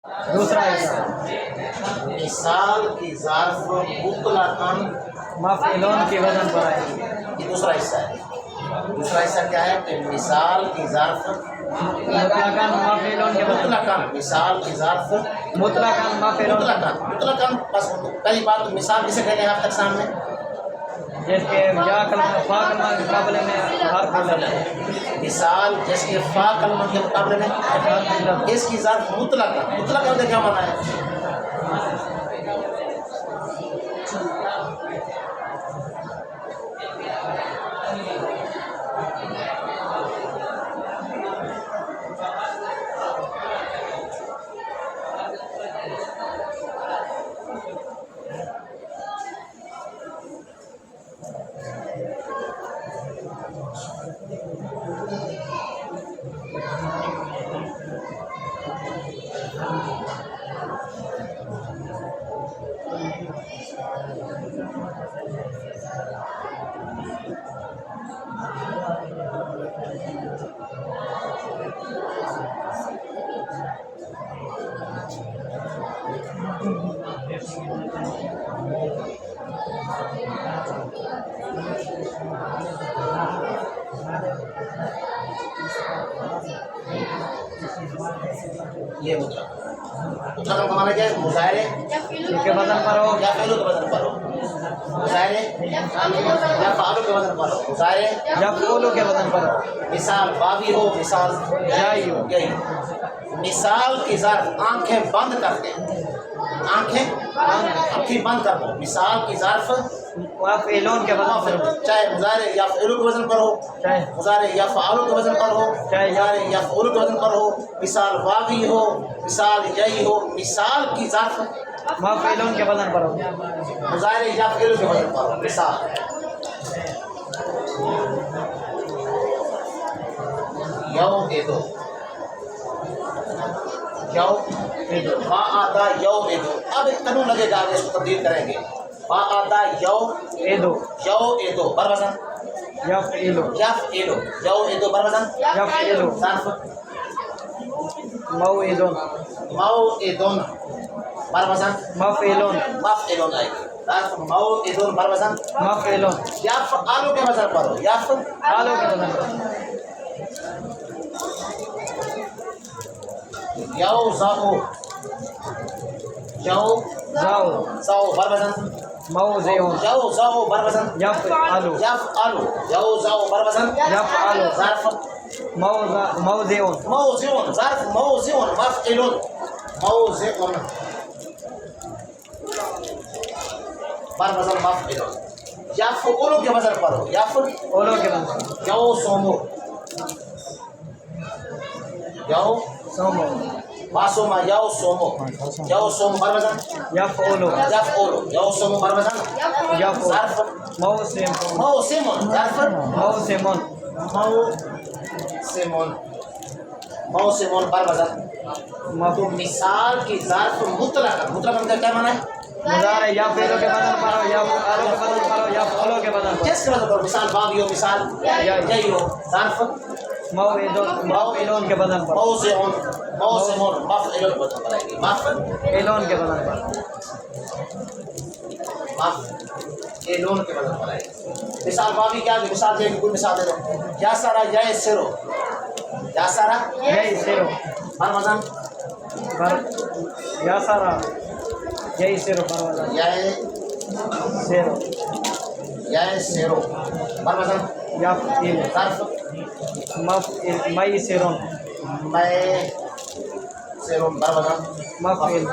دوسرا حصہ مثال کی ظرف مطلقاً مفعولون کے وزن پر آئے گی۔ یہ دوسرا حصہ ہے۔ دوسرا حصہ کیا ہے کہ مثال کی ظرف مطلقاً مفعولون کے وزن مطلقاً، مثال کی ظرف مطلقاً مفعولون مطلقاً بس پہلی بات تو مثال کسے کہتے ہیں آپ تک سامنے؟ جس کے یا کلمہ فا کلمہ کے مقابلے میں حرف علت ہے۔ مثال جس کے فا کلمہ کے مقابلے میں اس کی ظرف مطلقاً، مطلقاً کا کیا معنی ہے؟ یہ مطلق کا معنی کیا ہے؟ مظاہرے کے وزن پر ہو یا فعلوں کے وزن پر ہو، مظاہرے یا فعلوں کے وزن پر ہو، مظاہرے یا فعولوں کے وزن پر ہو، مثال بابی ہو، مثال جائی ہو۔ یہی مثال کی ظرف آنکھیں بند کر دیں، آنکھیں بند کر دو۔ مثال کی ظرف مفعولون کے وزن پر ہو، چاہے مظاہرے یا فعلوں کے وزن پر ہو، چاہے مظاہرے یا فعلوں کے وزن پر ہو، چاہے مظاہرے یا فعلوں کے وزن پر ہو، مثال واوی ہو، مثال یہی ہو۔ مثال کی ظرف مفعولون کے وزن پر ہو، مظاہرے یا فعلوں کے وزن پر ہو۔ مثال یو دے دو، یو با آتا یو دے دو۔ اب ایک قانون لگے گا، اس کو تبدیل کریں گے۔ با آتا یو ایدو یو اے دو بر وزن یا فعلو یف ایلو، یو اے دو بر وزن یا فعلو ظرف موعدون مو اے دون بر وزن مفعولون مفعلون آئے گی۔ ظرف مو اے دون بر وزن مفعولون یف آلو کے وزن پر ہو، یف آلو کے وزن پر یو زاؤ، یو زاو زاؤ بر وزن موزعون یو زاؤ بر وزن یفعلو یف آلو، یو زاؤ بر وزن یفعلو ظرف موزعون موزعون، ظرف موزعون مفعلون موزعون بر وزن مفعلون۔ یفعلو کے وزن پر ہو، اولو کے وزن پر یو سومو، یو سومو معصومہ یو سومو، یو سومو بر وزن یفعلو یفعلو، یو سومو بر وزن یفعل ظرف موسم موسمون، ظرف موسمون موسمون موسمون بر وزن۔ تو مثال کی ظرف مطلق، مطلق کا کیا معنی ہے؟ مضارع یا فعلوں کے وزن پر ہو یا آلو کے وزن پر ہو یا فعلوں کے وزن پر کس کے وزن پر؟ مثال بابی ہو، مثال یہی ہو، ظرف موعدون مفعولون کے وزن پر موزعون موسمون مفعلون کے وزن پر آئے گی، فعلون کے وزن پر مفعلون کے وزن پر آئے گی۔ مثال بابی کیا ہے؟ مثال دے کوئی مثال دے دو۔ یا سارا یا سرو، یا سارا یہی سیرو بر وزن بر یا سارا یہی سیرو بر وزن یا سیرو یا سیرو بر وزن یا فعل ظرف مئی سیرون میں سیرون بر وزن مفعل